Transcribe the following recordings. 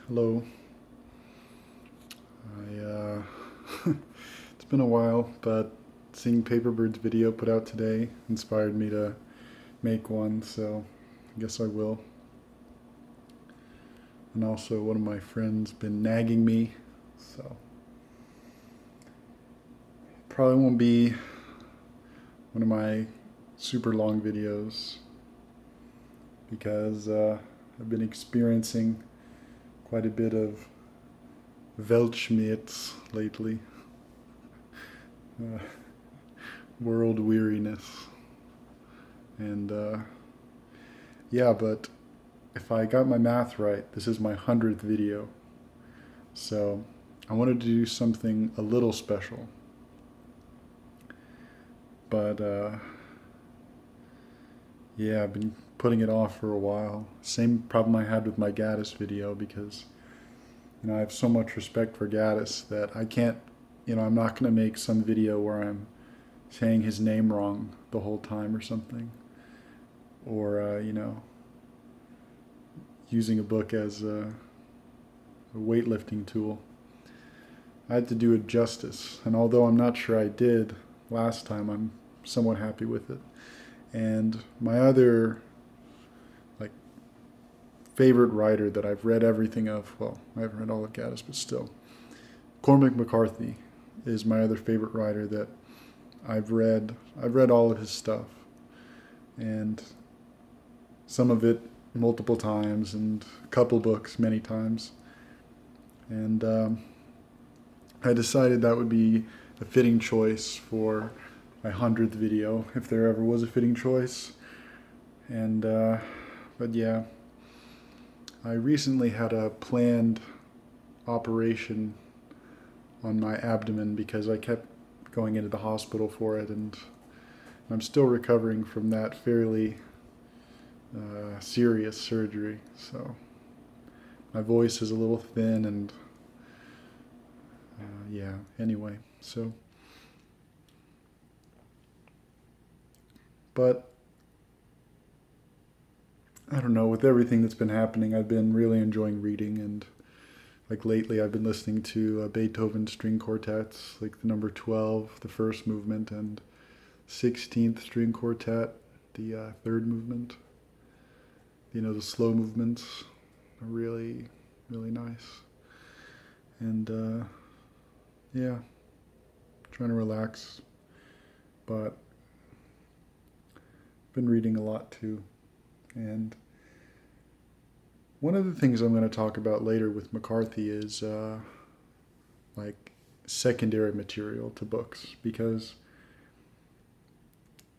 Hello. It's been a while, but seeing Paperbird's video put out today inspired me to make one, so I guess I will. And also, one of my friends been nagging me, so probably won't be one of my super long videos because I've been experiencing quite a bit of Weltschmerz lately. Uh, World weariness. And yeah, but if I got my math right, this is my 100th video. So I wanted to do something a little special. But yeah, I've been putting it off for a while. Same problem I had with my Gaddis video because I have so much respect for Gaddis that I can't, I'm not going to make some video where I'm saying his name wrong the whole time or something. Or, using a book as a weightlifting tool. I had to do it justice. And although I'm not sure I did last time, I'm somewhat happy with it. And my other favorite writer that I've read everything of, well, I haven't read all of Gaddis, but still, Cormac McCarthy is my other favorite writer that I've read. I've read all of his stuff, and some of it multiple times, and a couple books many times. And I decided that would be a fitting choice for my 100th video, if there ever was a fitting choice. And but yeah, I recently had a planned operation on my abdomen because I kept going into the hospital for it, and I'm still recovering from that fairly serious surgery. So my voice is a little thin, and yeah, anyway, so. But I don't know, with everything that's been happening, I've been really enjoying reading, and like lately I've been listening to Beethoven string quartets, like the number 12, the first movement, and 16th string quartet, the third movement. The slow movements are really, really nice. And yeah, trying to relax, but I've been reading a lot too. And one of the things I'm going to talk about later with McCarthy is like secondary material to books, because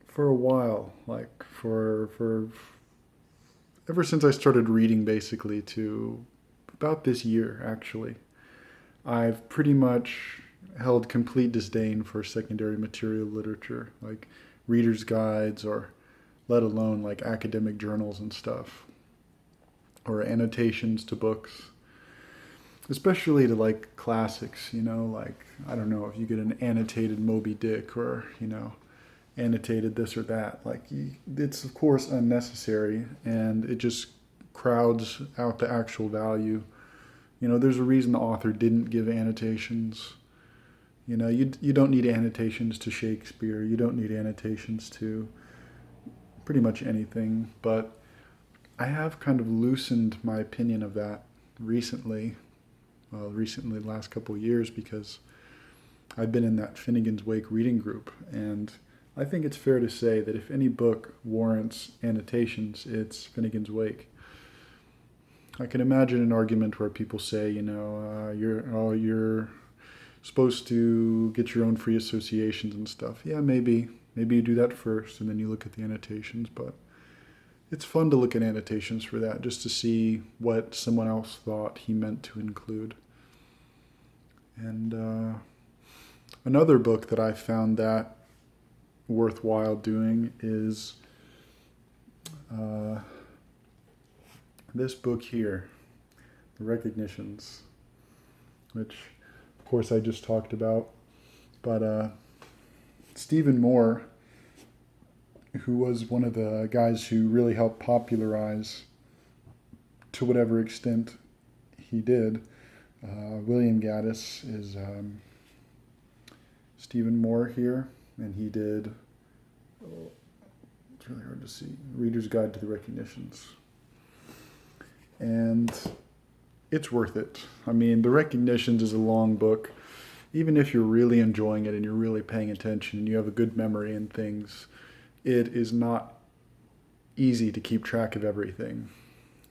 for a while, like for ever since I started reading, basically to about this year actually, I've pretty much held complete disdain for secondary material literature, like reader's guides, or let alone like academic journals and stuff, or annotations to books, especially to like classics, like, I don't know, if you get an annotated Moby Dick, or, annotated this or that, like, it's of course unnecessary, and it just crowds out the actual value. There's a reason the author didn't give annotations. You don't need annotations to Shakespeare. You don't need annotations to pretty much anything. But I have kind of loosened my opinion of that recently. Well, recently, the last couple of years, because I've been in that Finnegan's Wake reading group. And I think it's fair to say that if any book warrants annotations, it's Finnegan's Wake. I can imagine an argument where people say, you're supposed to get your own free associations and stuff. Yeah, maybe you do that first, and then you look at the annotations. But it's fun to look at annotations for that, just to see what someone else thought he meant to include. And another book that I found that worthwhile doing is this book here, The Recognitions, which, of course, I just talked about. But Stephen Moore, who was one of the guys who really helped popularize, to whatever extent he did. William Gaddis is Stephen Moore here, and he did, oh, it's really hard to see, Reader's Guide to the Recognitions. And it's worth it. I mean, the Recognitions is a long book. Even if you're really enjoying it and you're really paying attention and you have a good memory and things, it is not easy to keep track of everything.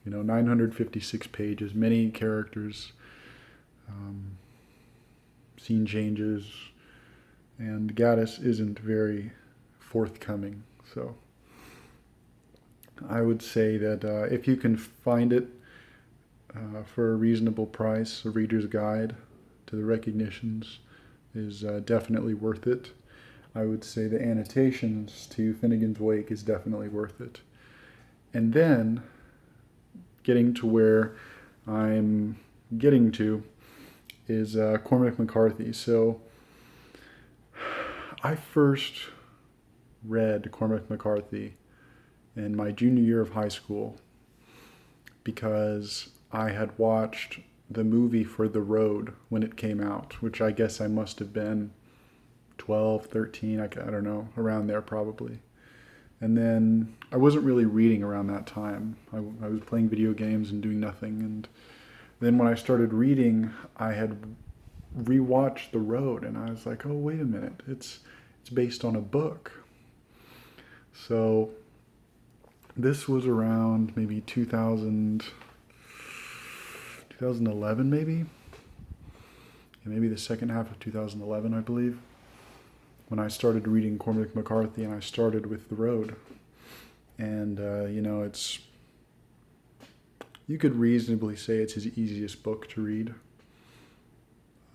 956 pages, many characters, scene changes, and Gaddis isn't very forthcoming. So I would say that if you can find it for a reasonable price, a Reader's Guide to the Recognitions is definitely worth it. I would say the annotations to Finnegan's Wake is definitely worth it. And then getting to where I'm getting to is Cormac McCarthy. So I first read Cormac McCarthy in my junior year of high school because I had watched the movie for The Road when it came out, which I guess I must have been 12, 13, I don't know, around there probably. And then I wasn't really reading around that time. I was playing video games and doing nothing. And then when I started reading, I had rewatched The Road, and I was like, oh, wait a minute, it's based on a book. So this was around maybe 2011 maybe? Yeah, maybe the second half of 2011, I believe, when I started reading Cormac McCarthy, and I started with The Road. And, you could reasonably say it's his easiest book to read.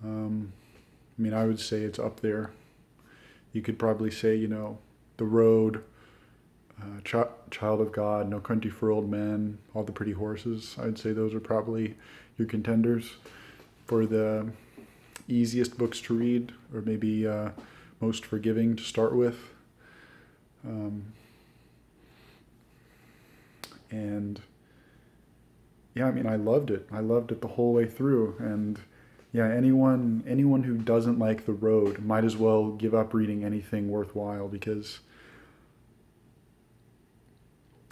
I would say it's up there. You could probably say, The Road, Child of God, No Country for Old Men, All the Pretty Horses. I'd say those are probably your contenders for the easiest books to read, or maybe most forgiving to start with. And yeah, I loved it. I loved it the whole way through. And yeah, anyone who doesn't like The Road might as well give up reading anything worthwhile, because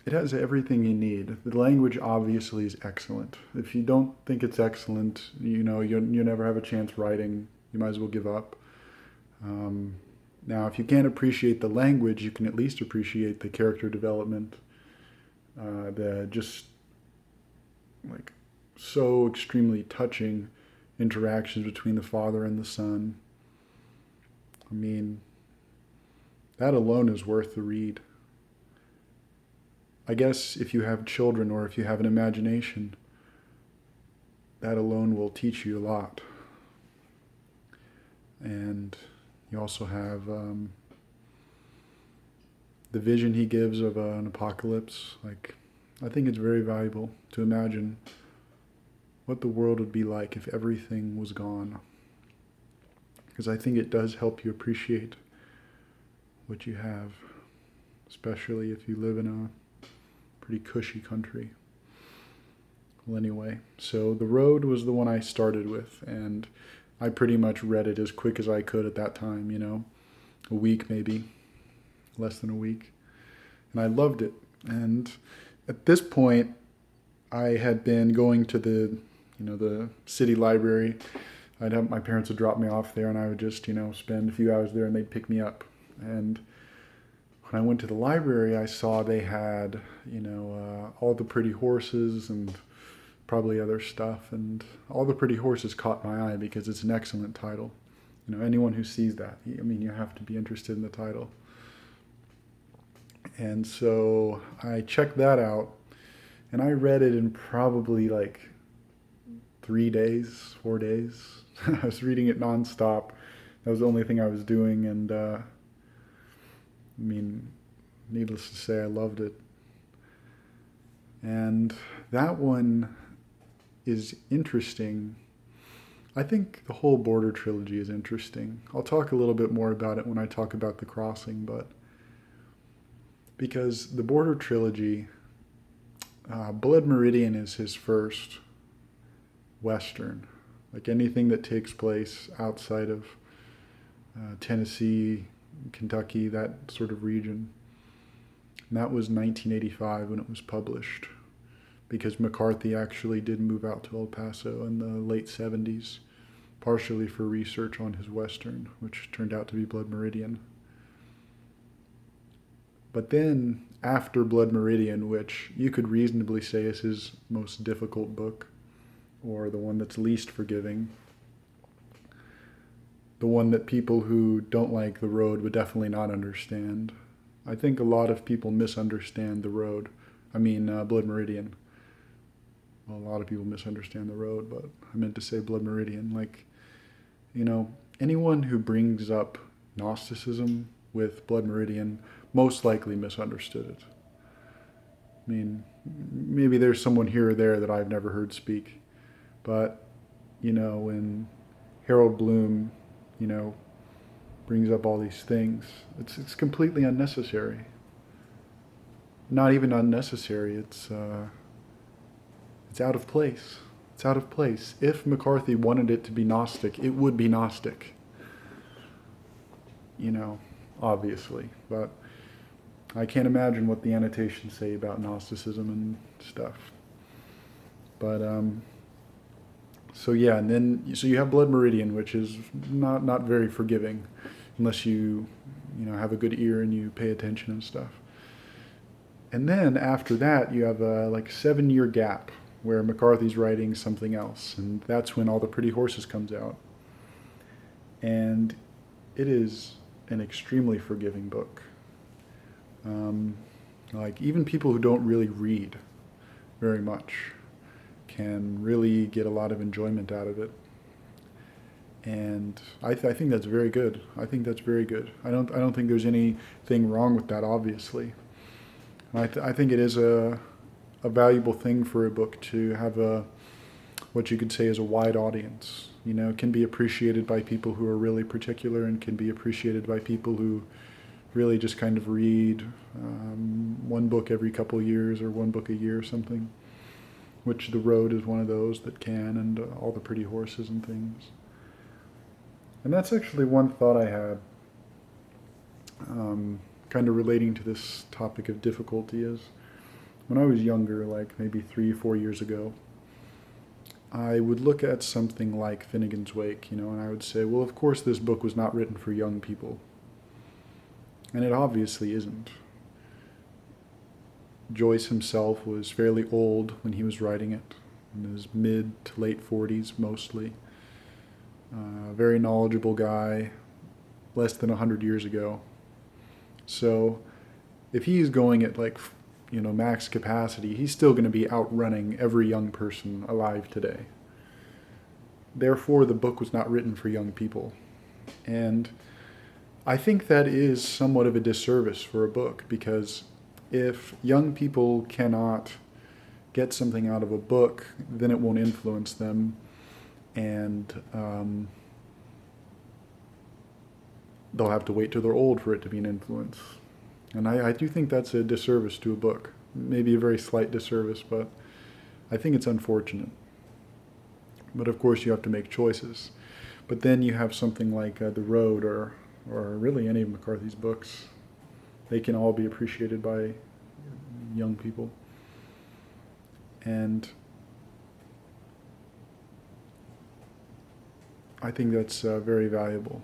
it has everything you need. The language obviously is excellent. If you don't think it's excellent, you never have a chance writing. You might as well give up. Now, if you can't appreciate the language, you can at least appreciate the character development, the just like so extremely touching interactions between the father and the son. That alone is worth the read. I guess if you have children or if you have an imagination, that alone will teach you a lot. And you also have the vision he gives of an apocalypse. I think it's very valuable to imagine what the world would be like if everything was gone. Because I think it does help you appreciate what you have, especially if you live in a pretty cushy country. Well, anyway, so The Road was the one I started with, and I pretty much read it as quick as I could at that time, a week maybe, less than a week. And I loved it. And at this point, I had been going to the city library. My parents would drop me off there, and I would just, spend a few hours there, and they'd pick me up. And when I went to the library, I saw they had, All the Pretty Horses and probably other stuff. And All the Pretty Horses caught my eye because it's an excellent title. Anyone who sees that, you have to be interested in the title. And so I checked that out, and I read it in probably 3 days, 4 days. I was reading it nonstop. That was the only thing I was doing, and needless to say, I loved it. And that one is interesting. I think the whole Border Trilogy is interesting. I'll talk a little bit more about it when I talk about The Crossing, but because the Border Trilogy, Blood Meridian is his first Western, like anything that takes place outside of Tennessee, Kentucky, that sort of region. And that was 1985 when it was published, because McCarthy actually did move out to El Paso in the late 70s, partially for research on his Western, which turned out to be Blood Meridian. But then, after Blood Meridian, which you could reasonably say is his most difficult book, or the one that's least forgiving, the one that people who don't like The Road would definitely not understand. I think a lot of people misunderstand The Road. Blood Meridian. Well, a lot of people misunderstand The Road, but I meant to say Blood Meridian. Anyone who brings up Gnosticism with Blood Meridian most likely misunderstood it. Maybe there's someone here or there that I've never heard speak, but, when Harold Bloom, brings up all these things, it's completely unnecessary. Not even unnecessary, it's out of place. It's out of place. If McCarthy wanted it to be Gnostic, it would be Gnostic. Obviously. But I can't imagine what the annotations say about Gnosticism and stuff. But, so you have Blood Meridian, which is not very forgiving, unless you have a good ear and you pay attention and stuff. And then after that, you have a 7-year gap where McCarthy's writing something else, and that's when All the Pretty Horses comes out. And it is an extremely forgiving book. Even people who don't really read very much can really get a lot of enjoyment out of it. And I think that's very good. I think that's very good. I don't think there's anything wrong with that, obviously. And I think it is a valuable thing for a book to have what you could say is a wide audience. It can be appreciated by people who are really particular, and can be appreciated by people who really just kind of read one book every couple of years or one book a year or something, which The Road is one of those that can, and All the Pretty Horses and things. And that's actually one thought I had, kind of relating to this topic of difficulty, is when I was younger, maybe 3 or 4 years ago, I would look at something like Finnegan's Wake, and I would say, well, of course this book was not written for young people. And it obviously isn't. Joyce himself was fairly old when he was writing it, in his mid to late 40s mostly. Very knowledgeable guy, less than 100 years ago. So if he's going at max capacity, he's still going to be outrunning every young person alive today. Therefore, the book was not written for young people. And I think that is somewhat of a disservice for a book, because if young people cannot get something out of a book, then it won't influence them, and they'll have to wait till they're old for it to be an influence. And I do think that's a disservice to a book. Maybe a very slight disservice, but I think it's unfortunate. But of course you have to make choices. But then you have something like The Road, or really any of McCarthy's books. They can all be appreciated by young people. And I think that's very valuable.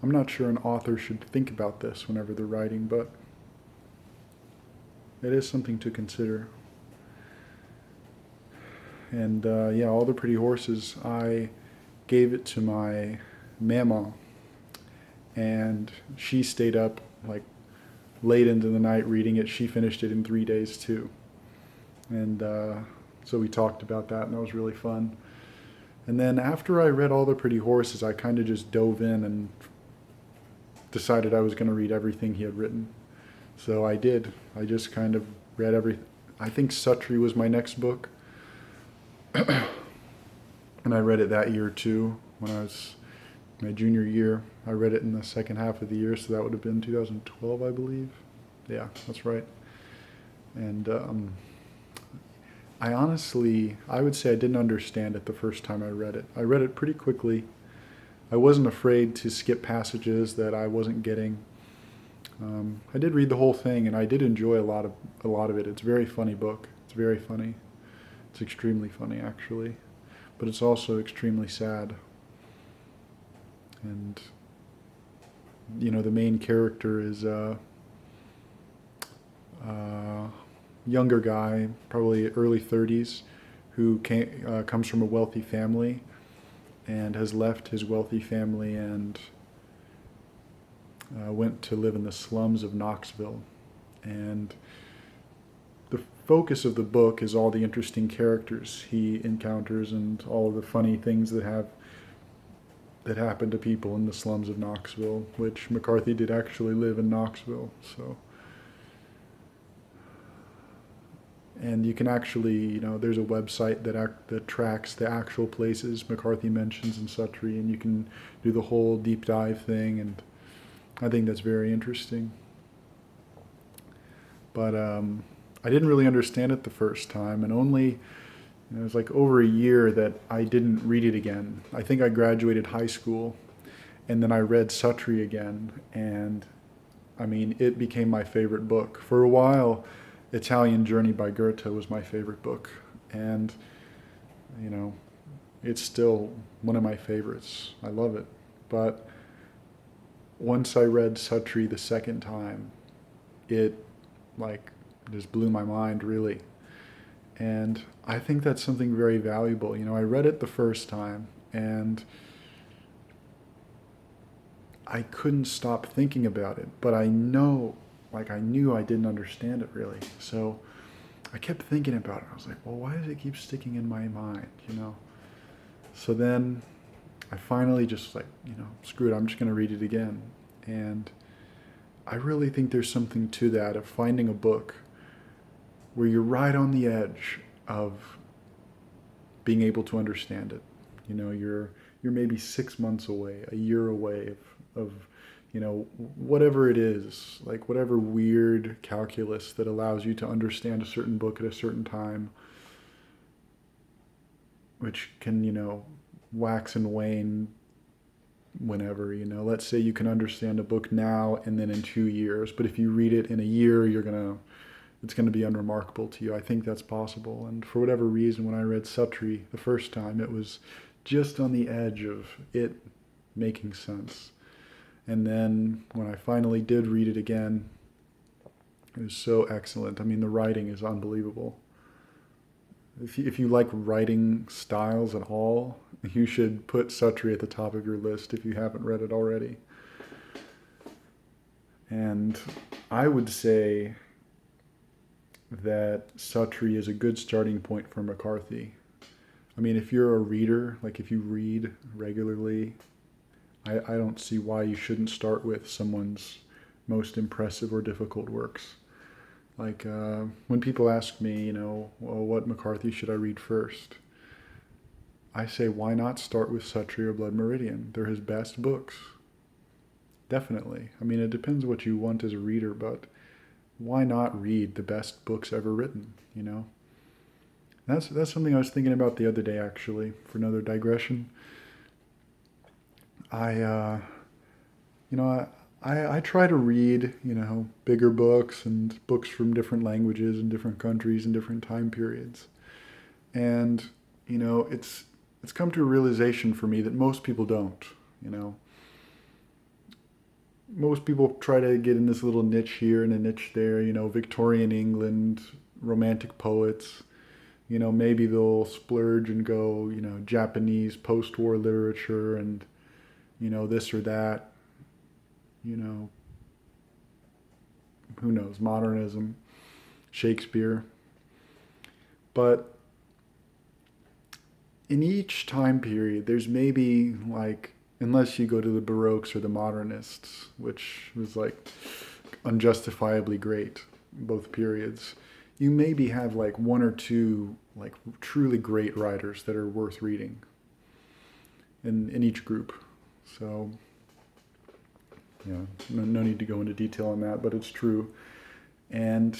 I'm not sure an author should think about this whenever they're writing, but it is something to consider. And All the Pretty Horses, I gave it to my mama, and she stayed up late into the night reading it. She finished it in 3 days too. And so we talked about that, and that was really fun. And then after I read All the Pretty Horses, I kind of just dove in and decided I was going to read everything he had written. So I did. I just kind of read everything. I think Suttree was my next book. And I read it that year too, when I was my junior year. I read it in the second half of the year, so that would have been 2012, I believe. Yeah, that's right. And I would say I didn't understand it the first time I read it. I read it pretty quickly. I wasn't afraid to skip passages that I wasn't getting. I did read the whole thing, and I did enjoy a lot of it. It's a very funny book. It's very funny. It's extremely funny, actually, but it's also extremely sad. And the main character is a younger guy, probably early 30s, who comes from a wealthy family and has left his wealthy family and went to live in the slums of Knoxville. And the focus of the book is all the interesting characters he encounters and all of the funny things that happen to people in the slums of Knoxville, which McCarthy did actually live in Knoxville. So, and you can actually, there's a website that tracks the actual places McCarthy mentions in Suttree, and you can do the whole deep dive thing, and I think that's very interesting. But I didn't really understand it the first time, and only it was like over a year that I didn't read it again. I think I graduated high school, and then I read Suttree again, and I mean, it became my favorite book. For a while, Italian Journey by Goethe was my favorite book, and it's still one of my favorites. I love it. But once I read Suttree the second time, it like just blew my mind, really. And I think that's something very valuable. I read it the first time, and I couldn't stop thinking about it, but I knew I didn't understand it really. So I kept thinking about it. I was like, well, why does it keep sticking in my mind, So then I finally just screw it, I'm just going to read it again. And I really think there's something to that, of finding a book where you're right on the edge of being able to understand it. You're maybe 6 months away, a year away of whatever it is, like whatever weird calculus that allows you to understand a certain book at a certain time, which can, wax and wane whenever, let's say you can understand a book now and then in 2 years, but if you read it in a year, it's going to be unremarkable to you. I think that's possible. And for whatever reason, when I read Suttree the first time, it was just on the edge of it making sense. And then when I finally did read it again, it was so excellent. I mean, the writing is unbelievable. If you like writing styles at all, you should put Suttree at the top of your list if you haven't read it already. And I would say that Suttree is a good starting point for McCarthy. I mean, if you're a reader, like if you read regularly, I don't see why you shouldn't start with someone's most impressive or difficult works. Like when people ask me, well, what McCarthy should I read first? I say, why not start with Suttree or Blood Meridian? They're his best books. Definitely. I mean, it depends what you want as a reader, but why not read the best books ever written, That's something I was thinking about the other day, actually, for another digression. I try to read, bigger books and books from different languages and different countries and different time periods. And, it's come to a realization for me that most people don't, Most people try to get in this little niche here and a niche there, Victorian England, romantic poets. Maybe they'll splurge and go, Japanese post-war literature and, this or that, who knows, modernism, Shakespeare. But in each time period, there's maybe unless you go to the Baroques or the Modernists, which was unjustifiably great, both periods, you maybe have one or two truly great writers that are worth reading in each group. So yeah, no need to go into detail on that, but it's true. And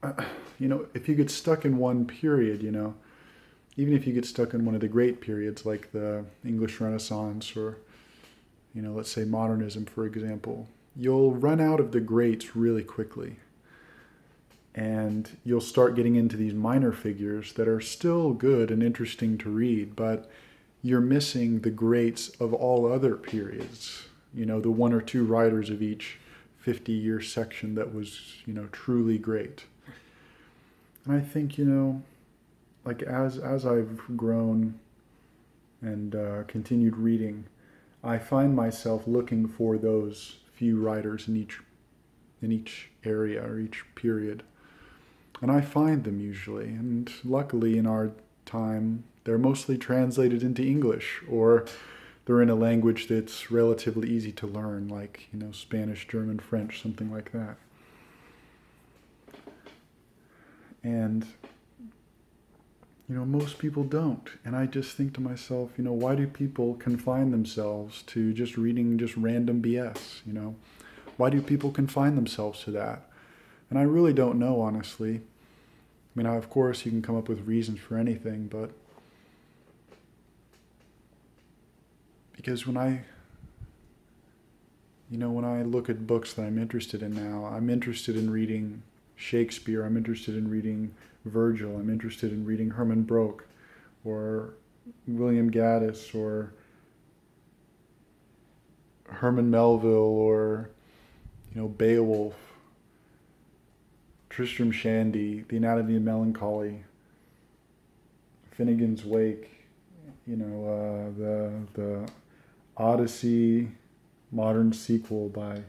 if you get stuck in one period, even if you get stuck in one of the great periods like the English Renaissance or, let's say modernism, for example, you'll run out of the greats really quickly. And you'll start getting into these minor figures that are still good and interesting to read, but you're missing the greats of all other periods. The one or two writers of each 50-year section that was, truly great. And I think, like as I've grown and continued reading, I find myself looking for those few writers in each area or each period. And I find them usually, and luckily in our time, they're mostly translated into English, or they're in a language that's relatively easy to learn, like, Spanish, German, French, something like that. And, most people don't. And I just think to myself, why do people confine themselves to just reading just random BS, Why do people confine themselves to that? And I really don't know, honestly. I mean, of course, you can come up with reasons for anything, but because when I look at books that I'm interested in now, I'm interested in reading Shakespeare, I'm interested in reading Virgil, I'm interested in reading Herman Broke, or William Gaddis, or Herman Melville, or, Beowulf, Tristram Shandy, The Anatomy of Melancholy, Finnegan's Wake, the Odyssey modern sequel by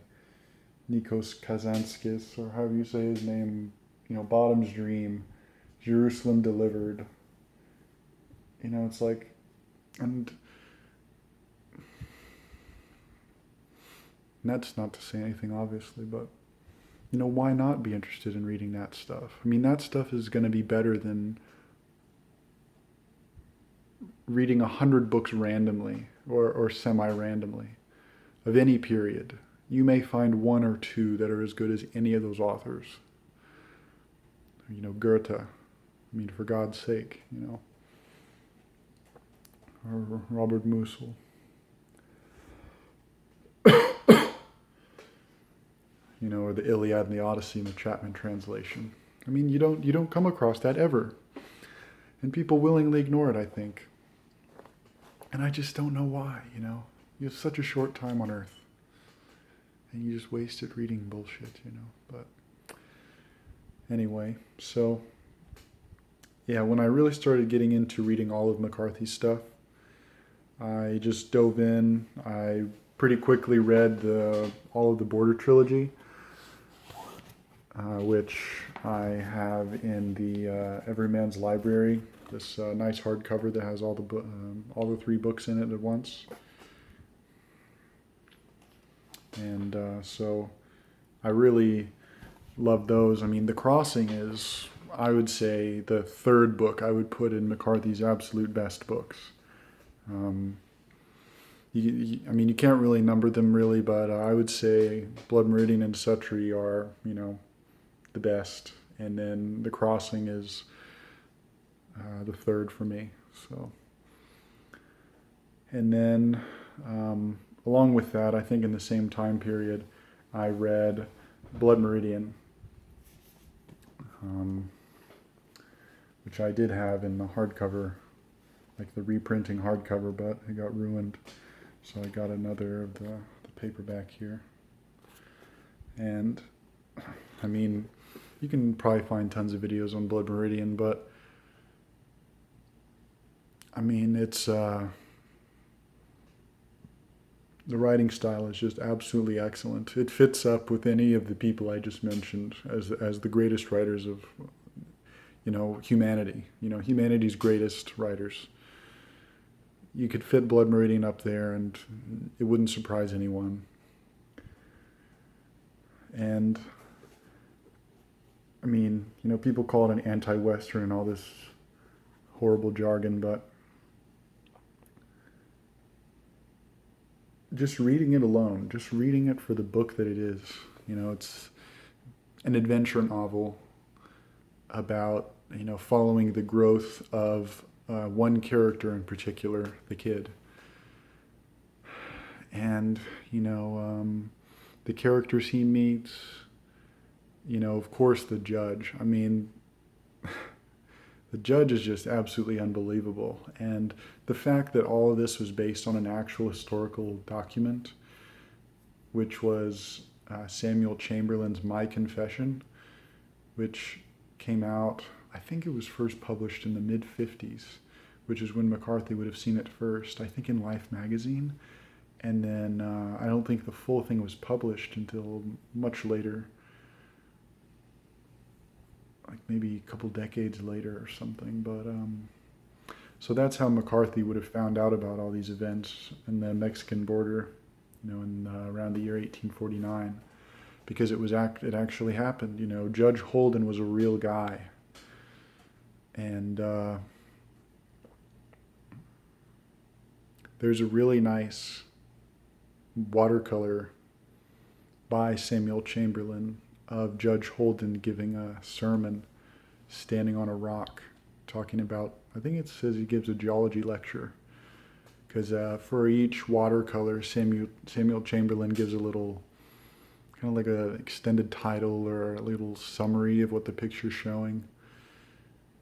Nikos Kazantzakis, or however you say his name, Bottom's Dream, Jerusalem Delivered. It's like, and that's not to say anything, obviously, but why not be interested in reading that stuff? I mean, that stuff is going to be better than reading 100 books randomly or semi-randomly of any period. You may find one or two that are as good as any of those authors. Goethe, I mean, for God's sake, or Robert Musil. Or the Iliad and the Odyssey in the Chapman translation. I mean, you don't come across that ever. And people willingly ignore it, I think. And I just don't know why, You have such a short time on Earth. And you just waste it reading bullshit, But anyway, so yeah, when I really started getting into reading all of McCarthy's stuff, I just dove in. I pretty quickly read all of the Border Trilogy, which I have in the Everyman's Library. This nice hardcover that has all the 3 books in it at once. And so I really love those. I mean, The Crossing is, I would say, the 3rd book I would put in McCarthy's absolute best books. You can't really number them really, but I would say Blood Meridian and Suttree are, the best. And then The Crossing is the 3rd for me. So, and then along with that, I think in the same time period, I read Blood Meridian, which I did have in the hardcover, like the reprinting hardcover, but it got ruined. So I got another of the paperback here. And, I mean, you can probably find tons of videos on Blood Meridian, but, I mean, it's, the writing style is just absolutely excellent. It fits up with any of the people I just mentioned as the greatest writers of, humanity. Humanity's greatest writers. You could fit Blood Meridian up there and it wouldn't surprise anyone. And, I mean, people call it an anti-Western and all this horrible jargon, but just reading it alone, just reading it for the book that it is, it's an adventure novel about, following the growth of one character in particular, the kid. And, the characters he meets, of course, the judge. I mean, the judge is just absolutely unbelievable. And the fact that all of this was based on an actual historical document, which was Samuel Chamberlain's My Confession, which came out, I think it was first published in the mid-50s, which is when McCarthy would have seen it first, I think in Life magazine. And then I don't think the full thing was published until much later, like maybe a couple decades later or something. But so that's how McCarthy would have found out about all these events in the Mexican border, in around the year 1849, because it actually happened. Judge Holden was a real guy, and there's a really nice watercolor by Samuel Chamberlain of Judge Holden giving a sermon, standing on a rock, talking about, I think it says he gives a geology lecture, because for each watercolor, Samuel Chamberlain gives a little, kind of like an extended title or a little summary of what the picture's showing.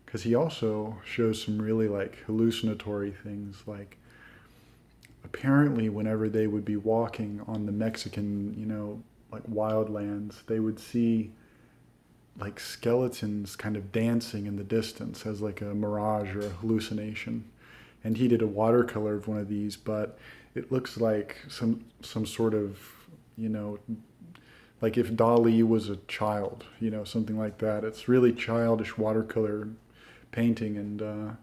Because he also shows some really like hallucinatory things, like apparently whenever they would be walking on the Mexican, like wildlands, they would see like skeletons kind of dancing in the distance as like a mirage or a hallucination. And he did a watercolor of one of these, but it looks like some sort of, like if Dali was a child, something like that. It's really childish watercolor painting, and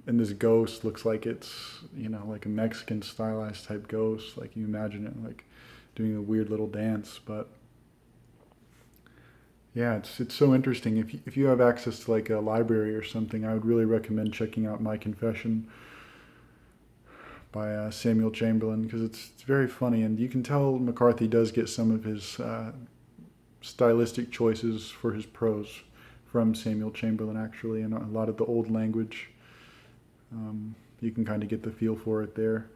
this ghost looks like it's, like a Mexican stylized type ghost. Like you imagine it like doing a weird little dance. But yeah, it's so interesting. If you have access to like a library or something, I would really recommend checking out My Confession by Samuel Chamberlain, because it's very funny, and you can tell McCarthy does get some of his stylistic choices for his prose from Samuel Chamberlain, actually, and a lot of the old language. You can kind of get the feel for it there.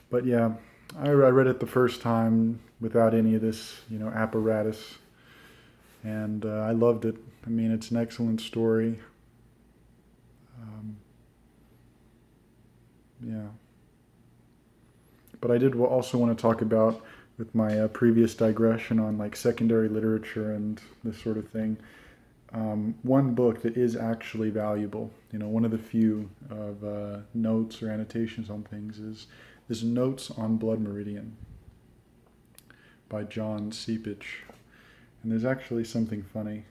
But yeah, I read it the first time without any of this, apparatus, and I loved it. I mean, it's an excellent story. Yeah. But I did also want to talk about, with my previous digression on like secondary literature and this sort of thing, one book that is actually valuable, one of the few of notes or annotations on things, is Notes on Blood Meridian by John Seepage. And there's actually something funny.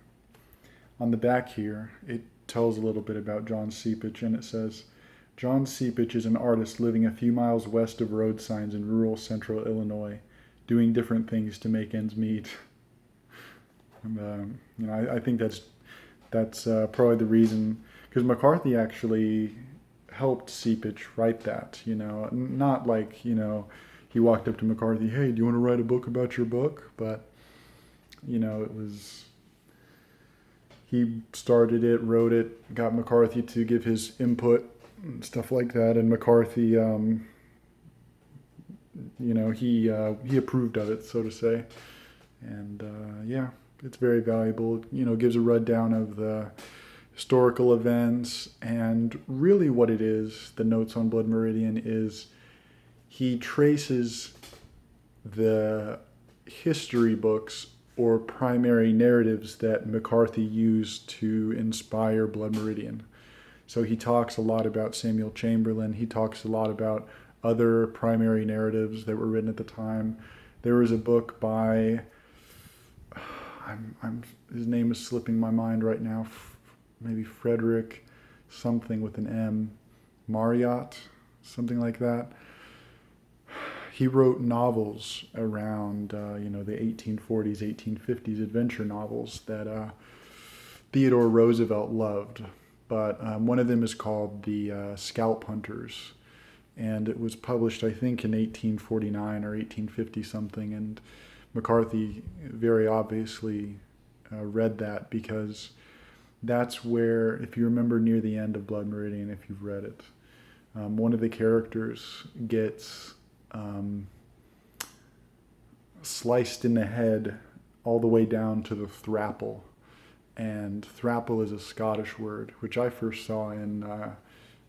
On the back here, it tells a little bit about John Seepage, and it says, John Seepage is an artist living a few miles west of road signs in rural central Illinois, doing different things to make ends meet. And, I think that's probably the reason, because McCarthy actually helped Seepage write that, not like, he walked up to McCarthy, hey, do you want to write a book about your book? But, it was, he started it, wrote it, got McCarthy to give his input, and stuff like that, and McCarthy, he approved of it, so to say, and yeah, it's very valuable. Gives a rundown of the historical events, and really what it is, the Notes on Blood Meridian, is he traces the history books or primary narratives that McCarthy used to inspire Blood Meridian. So he talks a lot about Samuel Chamberlain. He talks a lot about other primary narratives that were written at the time. There was a book by, his name is slipping my mind right now, maybe Frederick something with an M, Marriott, something like that. He wrote novels around, the 1840s, 1850s, adventure novels that Theodore Roosevelt loved. But one of them is called The Scalp Hunters, and it was published, I think, in 1849 or 1850 something, and McCarthy very obviously read that, because that's where, if you remember near the end of Blood Meridian, if you've read it, one of the characters gets sliced in the head all the way down to the thrapple. And thrapple is a Scottish word, which I first saw in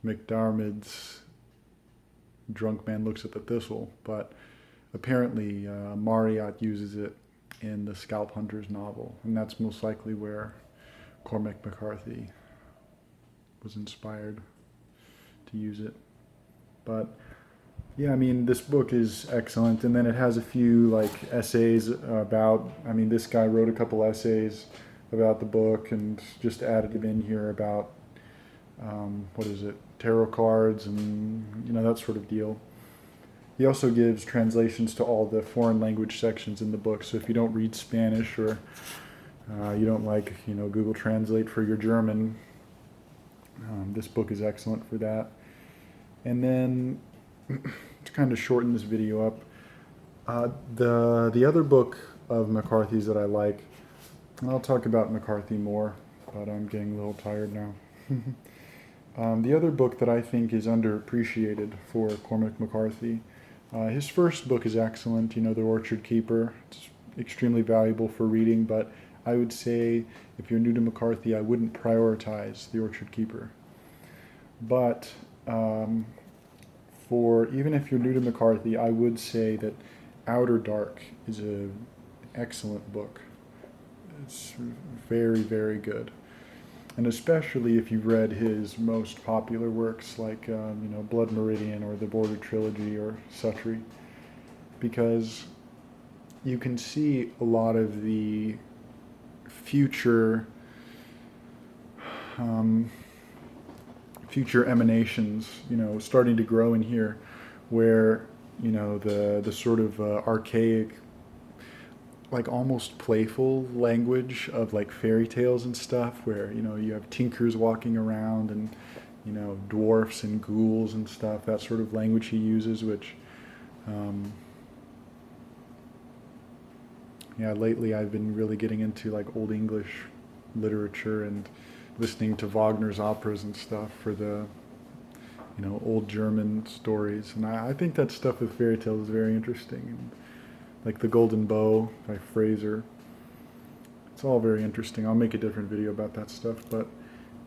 McDiarmid's Drunk Man Looks at the Thistle, but apparently Marryat uses it in the Scalp Hunters novel, and that's most likely where Cormac McCarthy was inspired to use it. But yeah, I mean, this book is excellent, and then it has a few like essays about, I mean, this guy wrote a couple essays about the book and just added it in here about what is it, tarot cards and that sort of deal. He also gives translations to all the foreign language sections in the book, so if you don't read Spanish or you don't like Google Translate for your German, this book is excellent for that. And then to kind of shorten this video up, the other book of McCarthy's that I like, and I'll talk about McCarthy more, but I'm getting a little tired now. The other book that I think is underappreciated for Cormac McCarthy, his first book is excellent, The Orchard Keeper. It's extremely valuable for reading, but I would say if you're new to McCarthy, I wouldn't prioritize The Orchard Keeper. But for even if you're new to McCarthy, I would say that Outer Dark is an excellent book. It's very, very good. And especially if you've read his most popular works like, Blood Meridian or the Border Trilogy or Suttree, because you can see a lot of the future emanations, starting to grow in here, where, the sort of archaic, like almost playful language of like fairy tales and stuff, where you have tinkers walking around and dwarfs and ghouls and stuff, that sort of language he uses, which lately I've been really getting into like Old English literature and listening to Wagner's operas and stuff for the old German stories, and I think that stuff with fairy tales is very interesting. And like The Golden Bow by Fraser. It's all very interesting. I'll make a different video about that stuff. But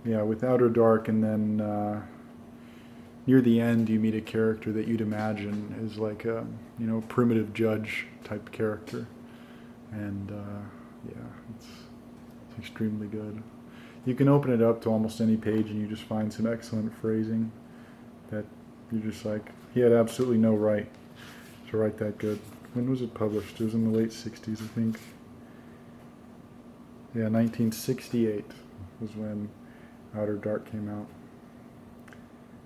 yeah, with Outer Dark, and then near the end you meet a character that you'd imagine is like a primitive judge type character. And it's extremely good. You can open it up to almost any page and you just find some excellent phrasing that you're just like, he had absolutely no right to write that good. When was it published? It was in the late 60s, I think. Yeah, 1968 was when Outer Dark came out.